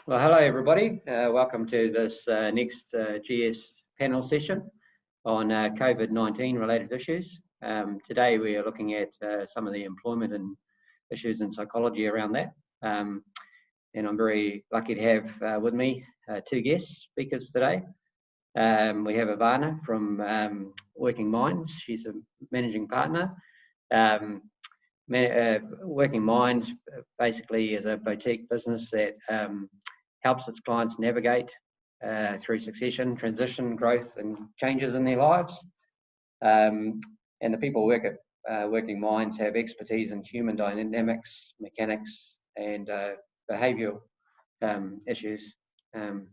Well, hello everybody. Welcome to this next GS panel session on COVID-19 related issues. Today we are looking at some of the employment and issues in psychology around that. And I'm very lucky to have with me two guest speakers today. We have Evana from Working Minds. She's a managing partner. Working Minds basically is a boutique business that helps its clients navigate through succession, transition, growth and changes in their lives. And the people who work at Working Minds have expertise in human dynamics, mechanics and behavioural issues. And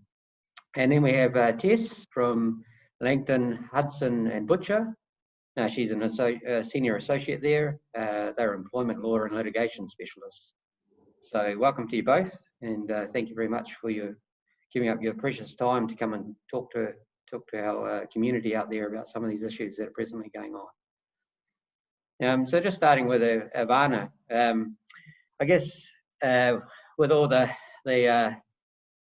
then we have Tess from Langton Hudson Butcher. She's a senior associate there. They're employment law and litigation specialists. So welcome to you both, and thank you very much for giving up your precious time to come and talk to our community out there about some of these issues that are presently going on. So just starting with Evana, I guess with all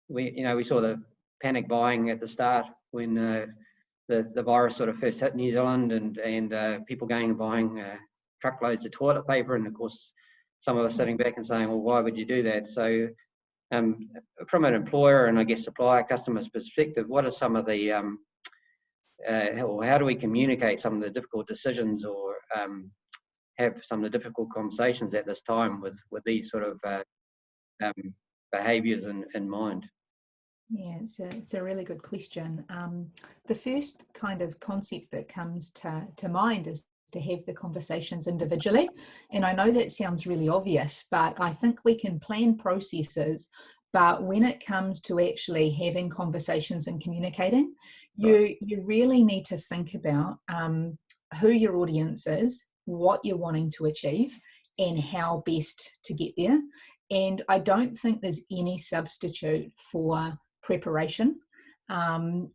we saw the panic buying at the start when the virus sort of first hit New Zealand, and people going and buying truckloads of toilet paper, and of course some of us sitting back and saying, well, why would you do that? So from an employer and I guess supplier customer's perspective, what are some of the how do we communicate some of the difficult decisions or have some of the difficult conversations at this time with these sort of behaviours in mind? Yeah, it's a really good question. The first kind of concept that comes to mind is to have the conversations individually. And I know that sounds really obvious, but I think we can plan processes. But when it comes to actually having conversations and communicating, you really need to think about who your audience is, what you're wanting to achieve, and how best to get there. And I don't think there's any substitute for preparation and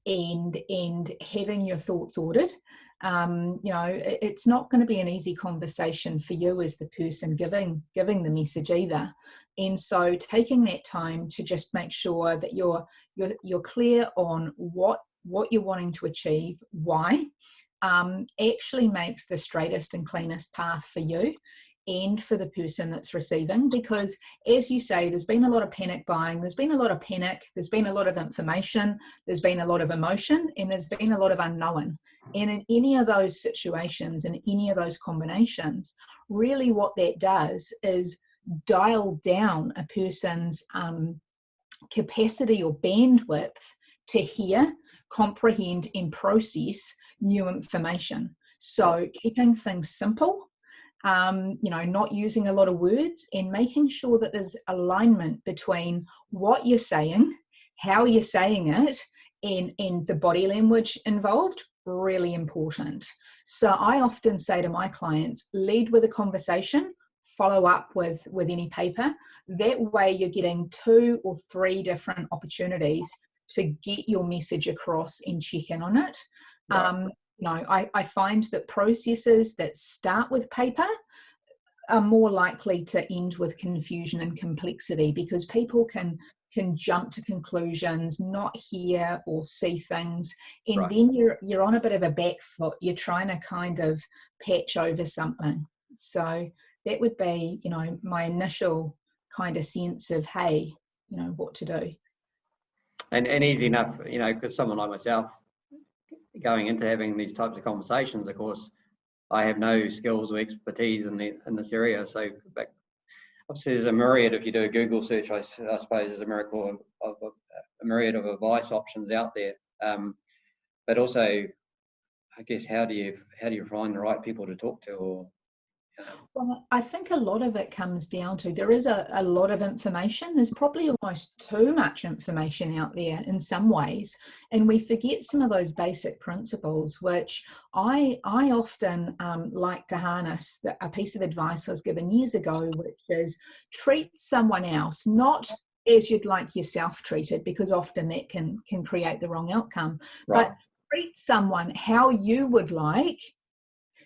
having your thoughts ordered. It's not going to be an easy conversation for you as the person giving the message either. And so taking that time to just make sure that you're clear on what you're wanting to achieve, why, actually makes the straightest and cleanest path for you and for the person that's receiving. Because as you say, there's been a lot of panic buying, there's been a lot of panic, there's been a lot of information, there's been a lot of emotion, and there's been a lot of unknown. And in any of those situations and any of those combinations, really what that does is dial down a person's capacity or bandwidth to hear, comprehend and process new information. So keeping things simple, not using a lot of words, and making sure that there's alignment between what you're saying, how you're saying it, and the body language involved, really important. So I often say to my clients, lead with a conversation, follow up with any paper. That way you're getting 2 or 3 different opportunities to get your message across and check in on it. Right. I find that processes that start with paper are more likely to end with confusion and complexity, because people can jump to conclusions, not hear or see things, and right. Then you're on a bit of a back foot. You're trying to kind of patch over something. So that would be, my initial kind of sense of, hey, what to do. And easy enough, because someone like myself, going into having these types of conversations, of course, I have no skills or expertise in this area. So, but obviously, there's a myriad. If you do a Google search, I suppose there's a myriad of advice options out there. But also, I guess, how do you find the right people to talk to? Or Well, I think a lot of it comes down to, there is a lot of information. There's probably almost too much information out there in some ways, and we forget some of those basic principles, which I often like to harness. A piece of advice I was given years ago, which is treat someone else not as you'd like yourself treated, because often that can create the wrong outcome, right. But treat someone how you would like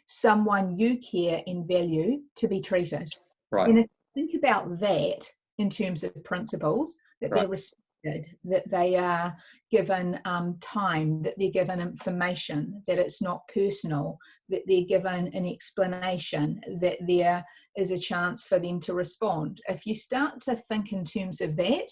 someone you care and value to be treated. Right. And if you think about that in terms of principles, that right. They're that they are given time, that they're given information, that it's not personal, that they're given an explanation, that there is a chance for them to respond. If you start to think in terms of that,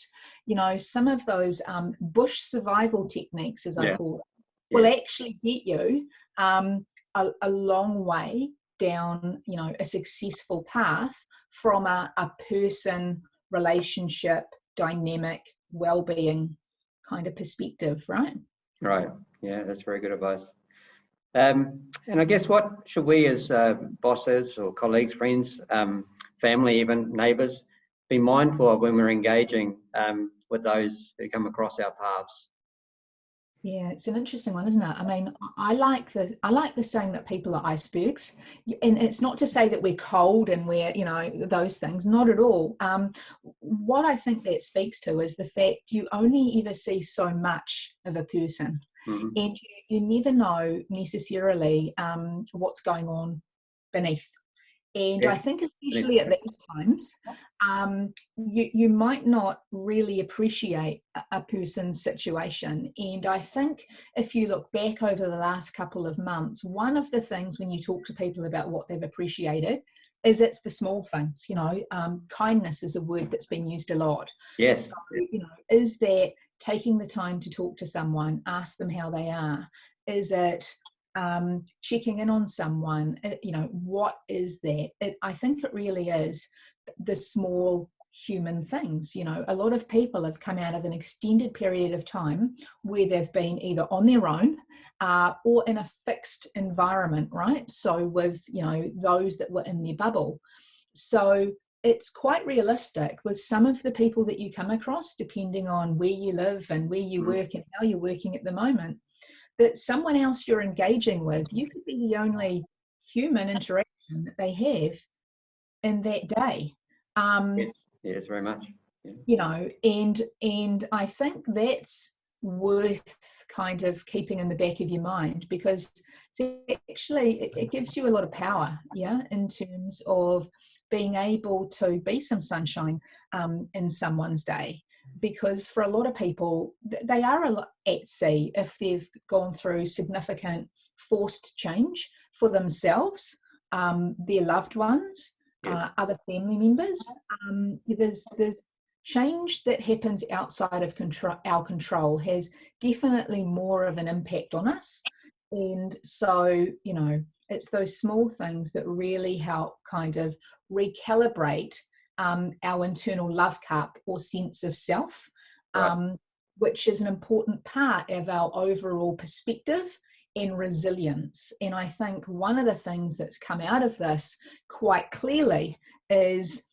you know, some of those bush survival techniques, as I call it, will actually get you a long way down, you know, a successful path from a person, relationship, dynamic, well-being kind of perspective, right? Right. Yeah, that's very good advice. And I guess what should we as bosses or colleagues, friends, family, even neighbours, be mindful of when we're engaging with those who come across our paths? Yeah, it's an interesting one, isn't it? I mean, I like the saying that people are icebergs, and it's not to say that we're cold and we're, you know, those things, not at all. What I think that speaks to is the fact you only ever see so much of a person, and you never know necessarily what's going on beneath. And I think especially at these times, you might not really appreciate a person's situation. And I think if you look back over the last couple of months, one of the things when you talk to people about what they've appreciated is it's the small things. You know, kindness is a word that's been used a lot. Yes. So, you know, is that taking the time to talk to someone, ask them how they are? Is it checking in on someone? You know, what is that? I think it really is the small human things. You know, a lot of people have come out of an extended period of time where they've been either on their own or in a fixed environment, right? So with, you know, those that were in their bubble. So it's quite realistic with some of the people that you come across, depending on where you live and where you work and how you're working at the moment, that someone else you're engaging with, you could be the only human interaction that they have in that day. Yes, very much. Yeah. You know, and I think that's worth kind of keeping in the back of your mind, because actually it gives you a lot of power, in terms of being able to be some sunshine in someone's day. Because for a lot of people, they are a lot at sea if they've gone through significant forced change for themselves, their loved ones, other family members. There's change that happens outside of our control has definitely more of an impact on us. And so, you know, it's those small things that really help kind of recalibrate our internal love cup or sense of self, which is an important part of our overall perspective and resilience. And I think one of the things that's come out of this quite clearly is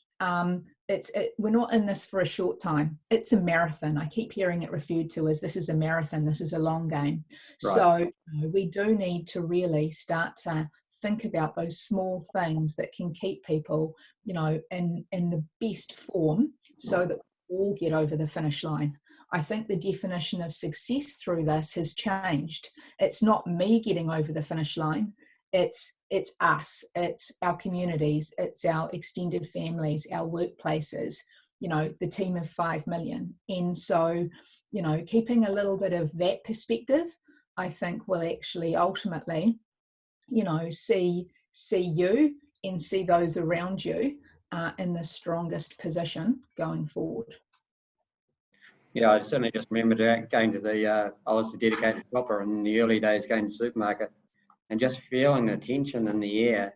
we're not in this for a short time. It's a marathon. I keep hearing it referred to as this is a marathon, this is a long game. Right. So you know, we do need to really start to think about those small things that can keep people, you know, in the best form so that we all get over the finish line. I think the definition of success through this has changed. It's not me getting over the finish line. It's us, it's our communities, it's our extended families, our workplaces, you know, the team of 5 million. And so, you know, keeping a little bit of that perspective, I think will actually ultimately, you know, see you and see those around you in the strongest position going forward. Yeah, I certainly just remember going to the, I was a dedicated shopper in the early days, going to the supermarket and just feeling the tension in the air.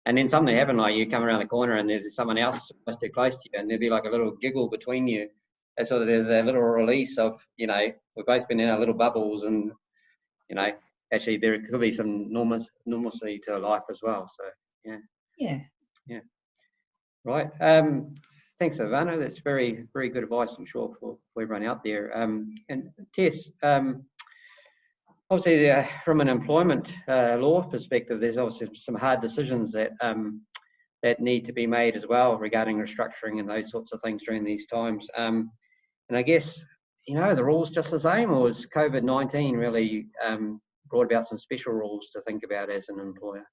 And then something happened, like you come around the corner and there's someone else supposed to be close to you and there'd be like a little giggle between you. And so there's a little release of, you know, we've both been in our little bubbles and, you know, actually there could be some normalcy to life as well. So, yeah. Right. Thanks, Evana. That's very, very good advice, I'm sure, for everyone out there. And Tess, obviously, from an employment law perspective, there's obviously some hard decisions that that need to be made as well regarding restructuring and those sorts of things during these times. And I guess, you know, the rules just the same, or has COVID-19 really brought about some special rules to think about as an employer?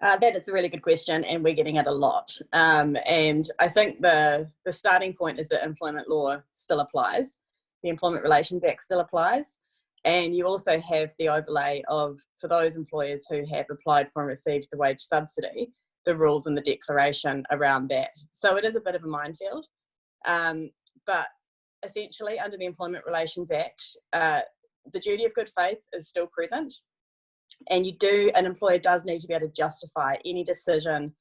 That is a really good question, and we're getting it a lot. And I think the starting point is that employment law still applies. The Employment Relations Act still applies. And you also have the overlay of, for those employers who have applied for and received the wage subsidy, the rules and the declaration around that. So it is a bit of a minefield. But essentially, under the Employment Relations Act, the duty of good faith is still present. And an employer does need to be able to justify any decision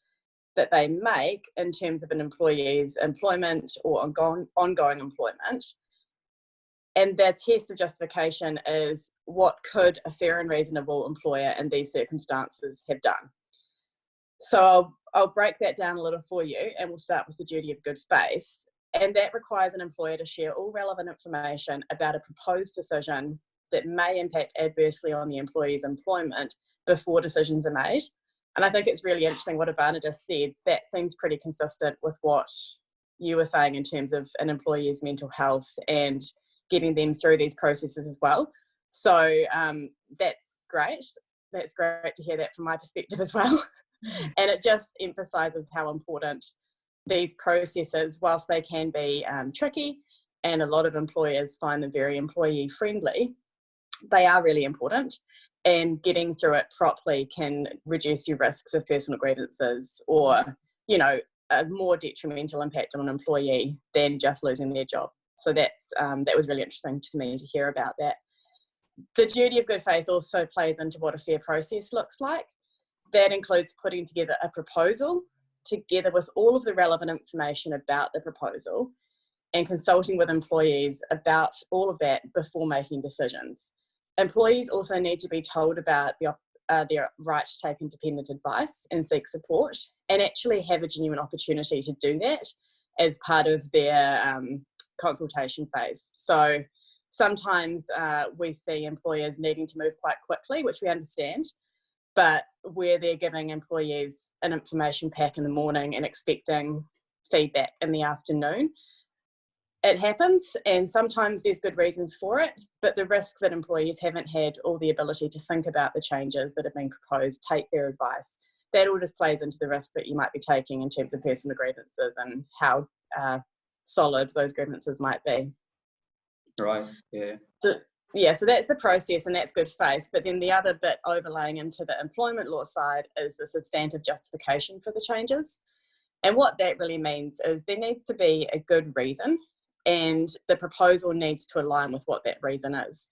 that they make in terms of an employee's employment or ongoing employment. And their test of justification is, what could a fair and reasonable employer in these circumstances have done? So I'll break that down a little for you, and we'll start with the duty of good faith. And that requires an employer to share all relevant information about a proposed decision that may impact adversely on the employee's employment before decisions are made. And I think it's really interesting what Evana just said. That seems pretty consistent with what you were saying in terms of an employee's mental health and getting them through these processes as well. So that's great. That's great to hear that from my perspective as well. And it just emphasises how important these processes, whilst they can be tricky, and a lot of employers find them very employee friendly, they are really important, and getting through it properly can reduce your risks of personal grievances or, you know, a more detrimental impact on an employee than just losing their job. So that was really interesting to me to hear about that. The duty of good faith also plays into what a fair process looks like. That includes putting together a proposal together with all of the relevant information about the proposal and consulting with employees about all of that before making decisions. Employees also need to be told about their right to take independent advice and seek support, and actually have a genuine opportunity to do that as part of their consultation phase. So sometimes we see employers needing to move quite quickly, which we understand, but where they're giving employees an information pack in the morning and expecting feedback in the afternoon, it happens, and sometimes there's good reasons for it, but the risk that employees haven't had all the ability to think about the changes that have been proposed, take their advice, that all just plays into the risk that you might be taking in terms of personal grievances and how solid those grievances might be. Right, yeah. So that's the process, and that's good faith. But then the other bit overlaying into the employment law side is the substantive justification for the changes. And what that really means is there needs to be a good reason, and the proposal needs to align with what that reason is.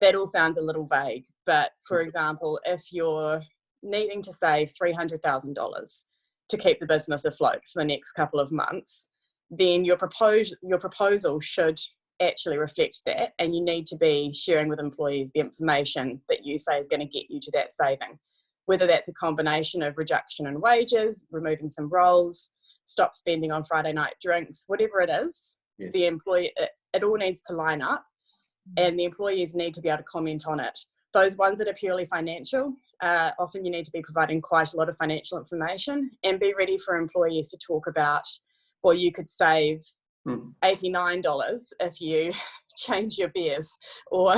That all sounds a little vague, but for example, if you're needing to save $300,000 to keep the business afloat for the next couple of months, then your proposal should actually reflect that, and you need to be sharing with employees the information that you say is going to get you to that saving, whether that's a combination of reduction in wages, removing some roles, stop spending on Friday night drinks, whatever it is. Yes. The employee, it all needs to line up, and the employees need to be able to comment on it. Those ones that are purely financial, often you need to be providing quite a lot of financial information, and be ready for employees to talk about, well, you could save $89 if you change your beers, or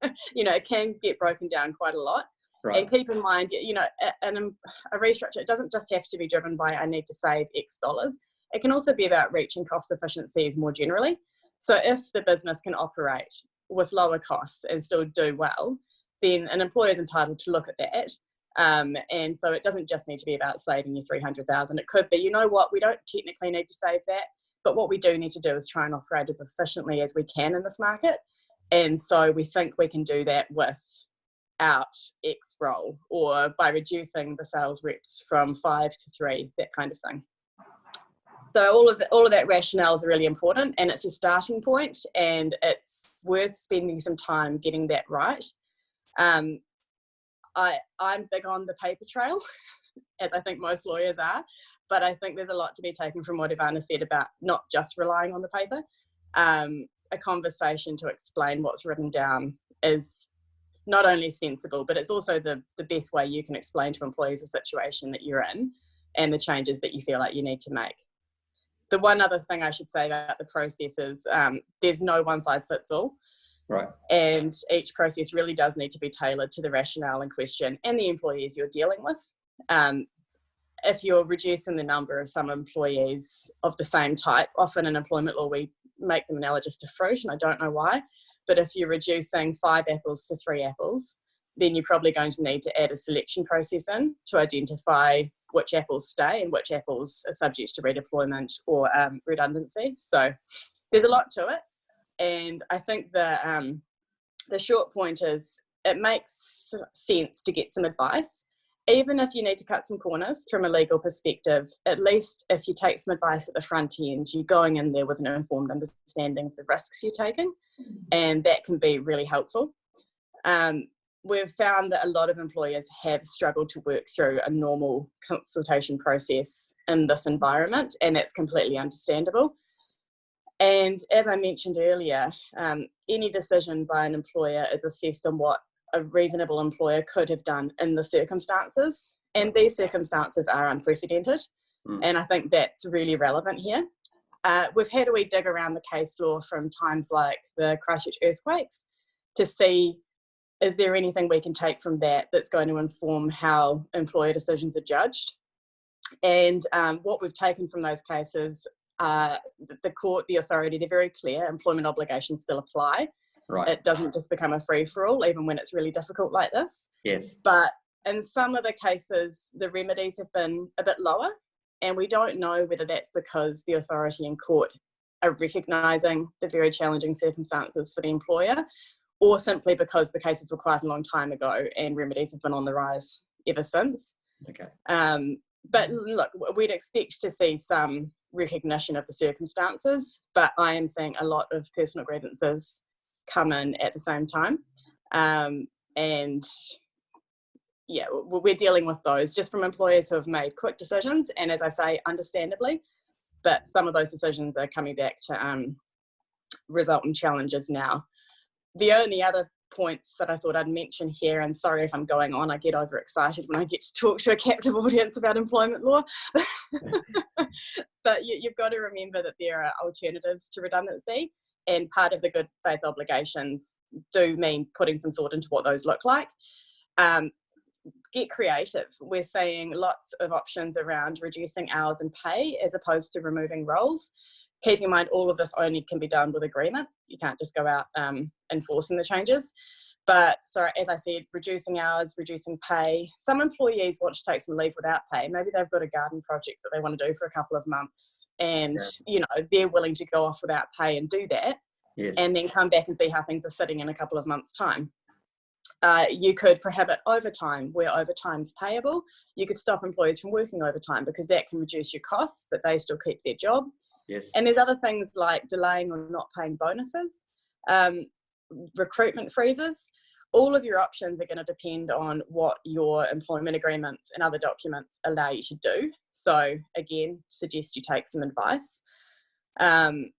it can get broken down quite a lot. Right. And keep in mind, a restructure, it doesn't just have to be driven by I need to save X dollars. It can also be about reaching cost efficiencies more generally. So if the business can operate with lower costs and still do well, then an employer is entitled to look at that. And so it doesn't just need to be about saving you $300,000. It could be, you know what, we don't technically need to save that, but what we do need to do is try and operate as efficiently as we can in this market. And so we think we can do that without X role, or by reducing the sales reps from 5 to 3, that kind of thing. So all of that rationale is really important, and it's your starting point, and it's worth spending some time getting that right. I'm big on the paper trail, as I think most lawyers are, but I think there's a lot to be taken from what Evana said about not just relying on the paper. A conversation to explain what's written down is not only sensible, but it's also the best way you can explain to employees the situation that you're in and the changes that you feel like you need to make. The one other thing I should say about the process is there's no one size fits all. Right. And each process really does need to be tailored to the rationale in question and the employees you're dealing with. If you're reducing the number of some employees of the same type, often in employment law we make them analogous to fruit, and I don't know why, but if you're reducing 5 apples to 3 apples, then you're probably going to need to add a selection process in to identify which apples stay and which apples are subject to redeployment or redundancy. So there's a lot to it, and I think the short point is it makes sense to get some advice. Even if you need to cut some corners from a legal perspective, at least if you take some advice at the front end, you're going in there with an informed understanding of the risks you're taking, and that can be really helpful. We've found that a lot of employers have struggled to work through a normal consultation process in this environment, and that's completely understandable. And as I mentioned earlier, any decision by an employer is assessed on what a reasonable employer could have done in the circumstances, and these circumstances are unprecedented, and I think that's really relevant here. We've had a wee dig around the case law from times like the Christchurch earthquakes to see, is there anything we can take from that that's going to inform how employer decisions are judged? And what we've taken from those cases, the court, the authority, they're very clear. Employment obligations still apply. Right. It doesn't just become a free-for-all, even when it's really difficult like this. Yes. But in some of the cases, the remedies have been a bit lower, and we don't know whether that's because the authority in court are recognising the very challenging circumstances for the employer, or simply because the cases were quite a long time ago and remedies have been on the rise ever since. Okay. But look, we'd expect to see some recognition of the circumstances, but I am seeing a lot of personal grievances come in at the same time. And yeah, we're dealing with those just from employers who have made quick decisions, and as I say, understandably, but some of those decisions are coming back to result in challenges now. The only other points that I thought I'd mention here, and sorry if I'm going on, I get overexcited when I get to talk to a captive audience about employment law, but you've got to remember that there are alternatives to redundancy, and part of the good faith obligations do mean putting some thought into what those look like. Get creative. We're seeing lots of options around reducing hours and pay as opposed to removing roles. Keep in mind, all of this only can be done with agreement. You can't just go out enforcing the changes. But so, as I said, reducing hours, reducing pay. Some employees want to take some leave without pay. Maybe they've got a garden project that they want to do for a couple of months, and you know, they're willing to go off without pay and do that, and then come back and see how things are sitting in a couple of months' time. You could prohibit overtime where overtime's payable. You could stop employees from working overtime because that can reduce your costs, but they still keep their job. Yes. And there's other things like delaying or not paying bonuses, recruitment freezes. All of your options are going to depend on what your employment agreements and other documents allow you to do. So again, suggest you take some advice. And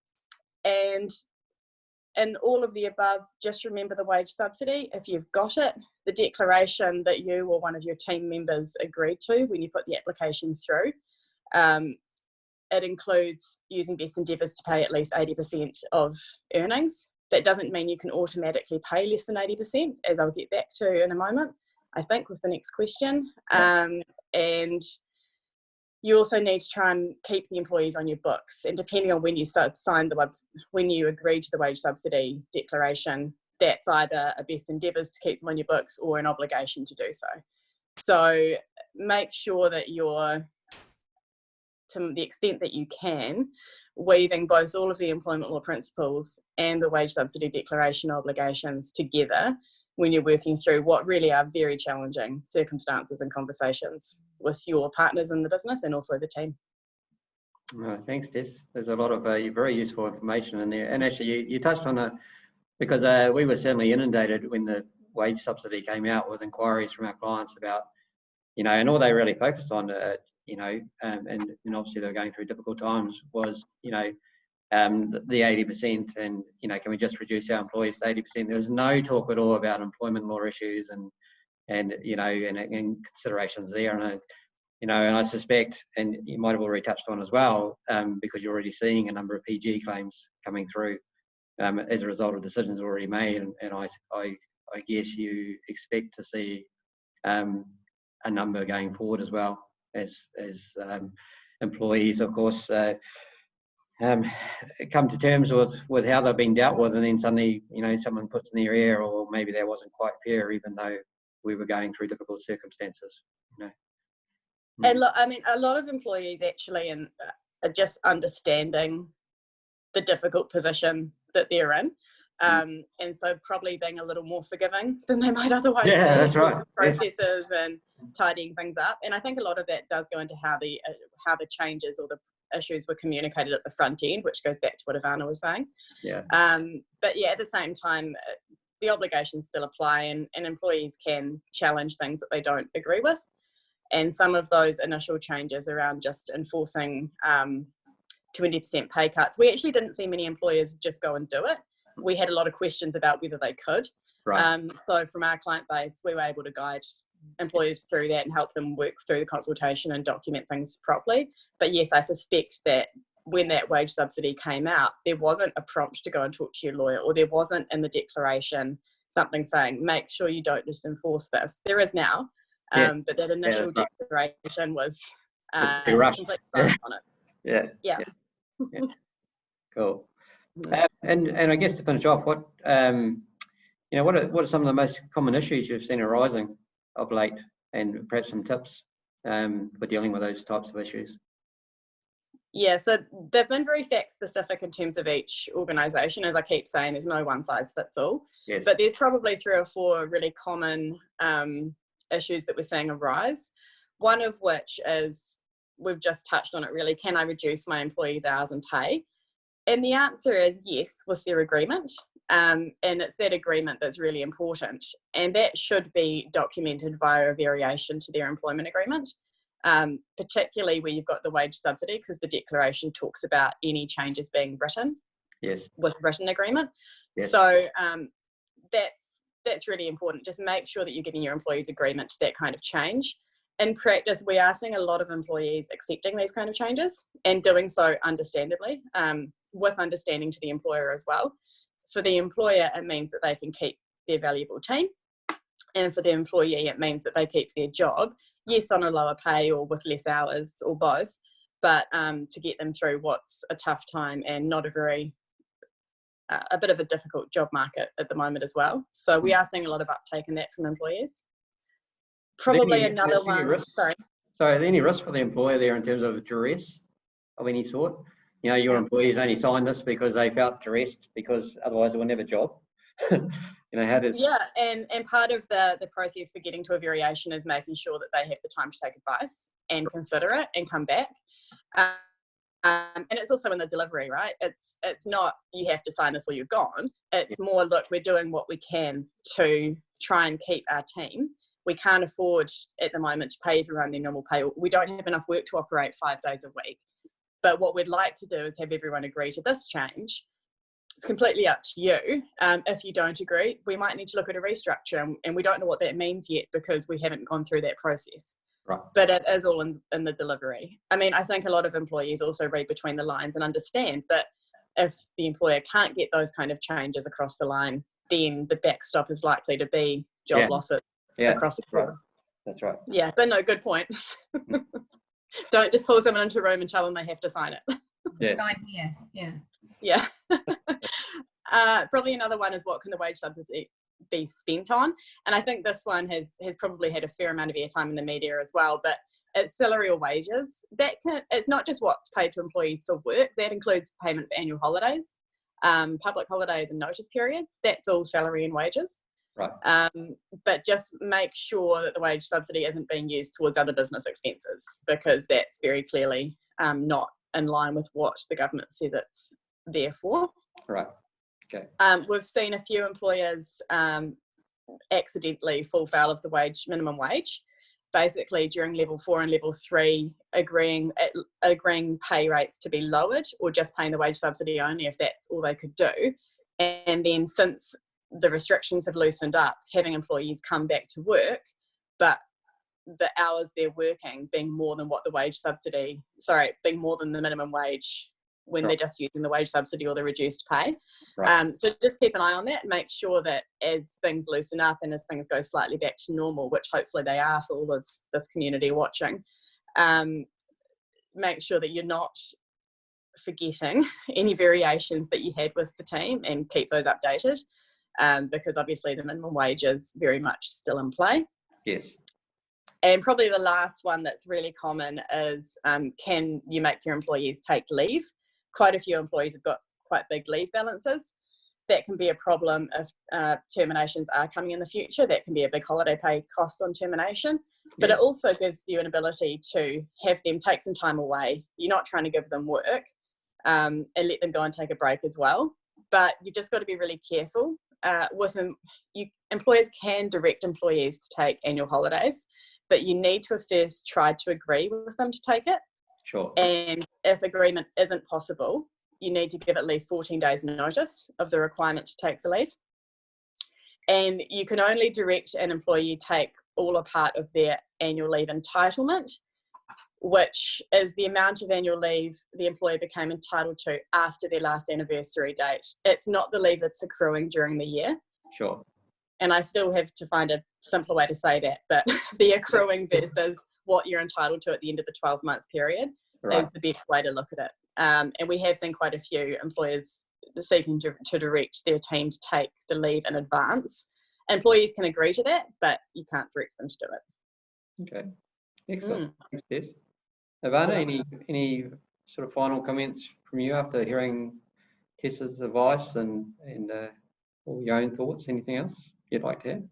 in all of the above, just remember the wage subsidy. If you've got it, the declaration that you or one of your team members agreed to when you put the application through, it includes using best endeavours to pay at least 80% of earnings. That doesn't mean you can automatically pay less than 80%, as I'll get back to in a moment, I think was the next question. And you also need to try and keep the employees on your books. And depending on when you when you agree to the wage subsidy declaration, that's either a best endeavours to keep them on your books or an obligation to do so. So make sure that you're, to the extent that you can, weaving both all of the employment law principles and the wage subsidy declaration obligations together when you're working through what really are very challenging circumstances and conversations with your partners in the business and also the team. Thanks, Tess. There's a lot of very useful information in there. And actually, you touched on it because we were certainly inundated when the wage subsidy came out with inquiries from our clients about, you know, and all they really focused on, you know, and obviously they're going through difficult times, was, you know, the 80%, and, you know, can we just reduce our employees to 80%? There was no talk at all about employment law issues and you know, and considerations there. And you know, and I suspect, and you might have already touched on as well, because you're already seeing a number of PG claims coming through as a result of decisions already made, and I guess you expect to see a number going forward as well, as employees, of course, come to terms with how they've been dealt with, and then suddenly, someone puts in their ear, or maybe that wasn't quite fair, even though we were going through difficult circumstances. And look, I mean, a lot of employees actually are just understanding the difficult position that they're in. And so probably being a little more forgiving than they might otherwise be. That's right. Processes and tidying things up. And I think a lot of that does go into how the changes or the issues were communicated at the front end, which goes back to what Evana was saying. But yeah, at the same time, the obligations still apply, and employees can challenge things that they don't agree with. And some of those initial changes around just enforcing 20% pay cuts, we actually didn't see many employers just go and do it. We had a lot of questions about whether they could. So from our client base, we were able to guide employers through that and help them work through the consultation and document things properly. But yes, I suspect that when that wage subsidy came out, there wasn't a prompt to go and talk to your lawyer, or there wasn't in the declaration something saying, make sure you don't just enforce this. There is now, but that initial declaration was complete silence on it. Yeah. Cool. And I guess to finish off, what are some of the most common issues you've seen arising of late, and perhaps some tips for dealing with those types of issues? Yeah, so they've been very fact specific in terms of each organisation. As I keep saying, there's no one size fits all. Yes. But there's probably 3 or 4 really common issues that we're seeing arise. One of which is, we've just touched on it really, can I reduce my employees' hours and pay? And the answer is yes, with their agreement. And it's that agreement that's really important. And that should be documented via a variation to their employment agreement, particularly where you've got the wage subsidy, because the declaration talks about any changes being written with written agreement. So that's really important. Just make sure that you're getting your employees' agreement to that kind of change. In practice, we are seeing a lot of employees accepting these kind of changes and doing so understandably, with understanding to the employer as well. For the employer, it means that they can keep their valuable team. And for the employee, it means that they keep their job, yes, on a lower pay or with less hours or both, but to get them through what's a tough time and not a bit of a difficult job market at the moment as well. So we are seeing a lot of uptake in that from employers. Probably another one. Sorry, are there any risk for the employer there in terms of duress of any sort? Your employees only signed this because they felt duressed, because otherwise they wouldn't have a job. How does... Yeah, and part of the process for getting to a variation is making sure that they have the time to take advice and consider it and come back. And it's also in the delivery, right? It's not you have to sign this or you're gone. It's more, look, we're doing what we can to try and keep our team. We can't afford at the moment to pay everyone their normal pay. We don't have enough work to operate 5 days a week. But what we'd like to do is have everyone agree to this change. It's completely up to you. If you don't agree, we might need to look at a restructure, and we don't know what that means yet because we haven't gone through that process. Right. But it is all in the delivery. I mean, I think a lot of employees also read between the lines and understand that if the employer can't get those kind of changes across the line, then the backstop is likely to be job losses across the board. That's right. Yeah, but no, good point. Don't just pull someone into a room and tell them they have to sign it. Sign here. Yeah. Probably another one is, what can the wage subsidy be spent on? And I think this one has probably had a fair amount of airtime in the media as well, but it's salary or wages. It's not just what's paid to employees for work. That includes payment for annual holidays, public holidays and notice periods. That's all salary and wages. Right. But just make sure that the wage subsidy isn't being used towards other business expenses, because that's very clearly not in line with what the government says it's there for. Right. Okay. We've seen a few employers accidentally fall foul of the minimum wage, basically during level 4 and level 3 agreeing pay rates to be lowered, or just paying the wage subsidy only if that's all they could do. And then since the restrictions have loosened up, having employees come back to work, but the hours they're working being more than what the wage subsidy, being more than the minimum wage when Sure. they're just using the wage subsidy or the reduced pay. Right. So just keep an eye on that, make sure that as things loosen up and as things go slightly back to normal, which hopefully they are for all of this community watching, make sure that you're not forgetting any variations that you had with the team and keep those updated, because obviously the minimum wage is very much still in play. Yes. And probably the last one that's really common is, can you make your employees take leave? Quite a few employees have got quite big leave balances. That can be a problem if terminations are coming in the future. That can be a big holiday pay cost on termination. But Yes. it also gives you an ability to have them take some time away. You're not trying to give them work, and let them go and take a break as well. But you've just got to be really careful. With them, employers can direct employees to take annual holidays, but you need to first try to agree with them to take it. Sure. And if agreement isn't possible, you need to give at least 14 days notice of the requirement to take the leave. And you can only direct an employee take all or part of their annual leave entitlement, which is the amount of annual leave the employee became entitled to after their last anniversary date. It's not the leave that's accruing during the year. Sure. And I still have to find a simpler way to say that, but the accruing versus what you're entitled to at the end of the 12-month period is the best way to look at it. And we have seen quite a few employers seeking to direct their team to take the leave in advance. Employees can agree to that, but you can't direct them to do it. Okay. Excellent. Thanks, Tess. Evana, any sort of final comments from you after hearing Tess's advice and all your own thoughts? Anything else you'd like to add?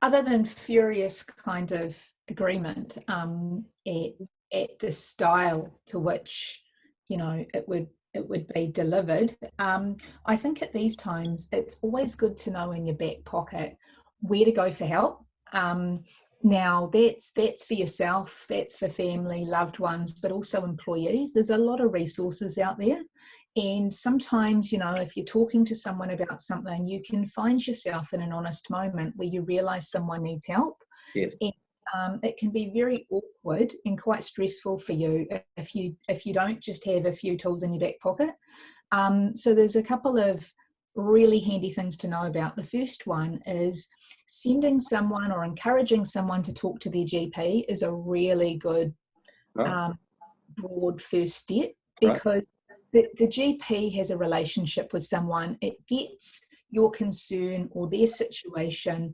Other than furious kind of agreement at the style to which, you know, it would be delivered, I think at these times it's always good to know in your back pocket where to go for help. Now that's for yourself, that's for family, loved ones, but also employees. There's a lot of resources out there. And sometimes, you know, if you're talking to someone about something, you can find yourself in an honest moment where you realize someone needs help. Yes. And it can be very awkward and quite stressful for you if you don't just have a few tools in your back pocket. So there's a couple of really handy things to know about. The first one is sending someone or encouraging someone to talk to their GP is a really good broad first step, because the GP has a relationship with someone. It gets your concern or their situation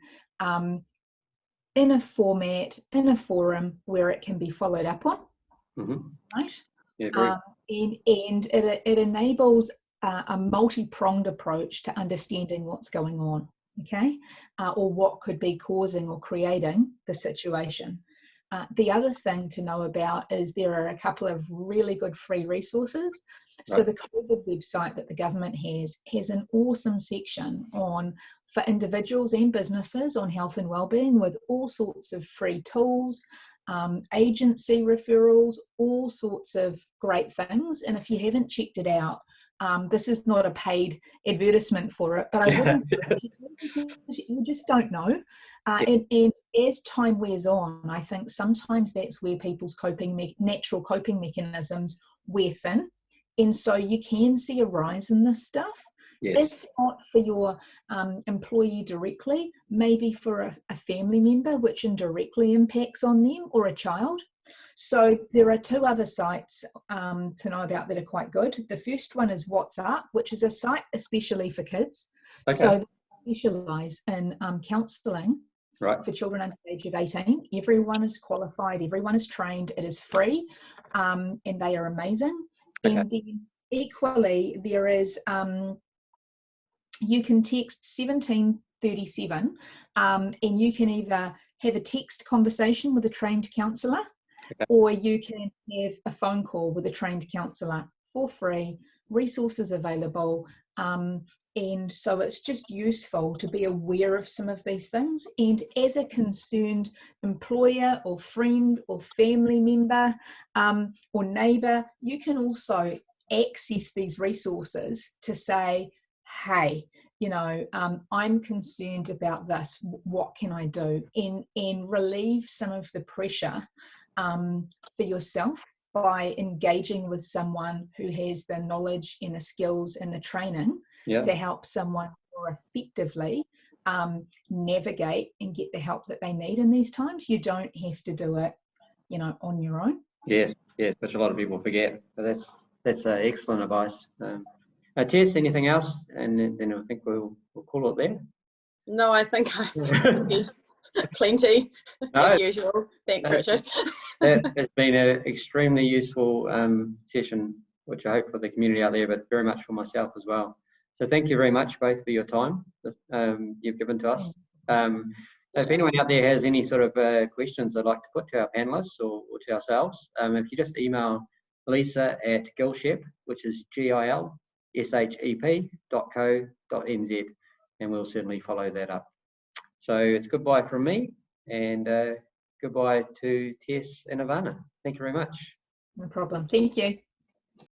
in a format, in a forum where it can be followed up on, right? Yeah, great. And it enables a multi-pronged approach to understanding what's going on, okay? Or what could be causing or creating the situation. The other thing to know about is there are a couple of really good free resources. So the COVID website that the government has an awesome section for individuals and businesses on health and wellbeing, with all sorts of free tools, agency referrals, all sorts of great things. And if you haven't checked it out, this is not a paid advertisement for it, but I would encourage you to, because you just don't know. And as time wears on, I think sometimes that's where people's natural coping mechanisms wear thin. And so you can see a rise in this stuff. Yes. If not for your employee directly, maybe for a family member, which indirectly impacts on them, or a child. So there are two other sites to know about that are quite good. The first one is WhatsApp, which is a site especially for kids. Okay. So they specialise in counselling for children under the age of 18. Everyone is qualified, everyone is trained, it is free, and they are amazing. Okay. And then equally, there is, you can text 1737 and you can either have a text conversation with a trained counsellor, or you can have a phone call with a trained counsellor for free, resources available. And so it's just useful to be aware of some of these things. And as a concerned employer or friend or family member or neighbour, you can also access these resources to say, hey, you know, I'm concerned about this, what can I do? And relieve some of the pressure for yourself by engaging with someone who has the knowledge and the skills and the training to help someone more effectively navigate and get the help that they need in these times. You don't have to do it, you know, on your own. Yes, which a lot of people forget. But that's excellent advice. Tess, anything else? And then I think we'll call it there. No, I think I've plenty as usual. Thanks, Richard. It's been an extremely useful session, which I hope for the community out there, but very much for myself as well. So thank you very much both for your time you've given to us. If anyone out there has any sort of questions they'd like to put to our panellists or to ourselves, if you just email Lisa at gilshep, which is gilshep.co.nz, and we'll certainly follow that up. So it's goodbye from me, and goodbye to Tess and Evana. Thank you very much. No problem. Thank you.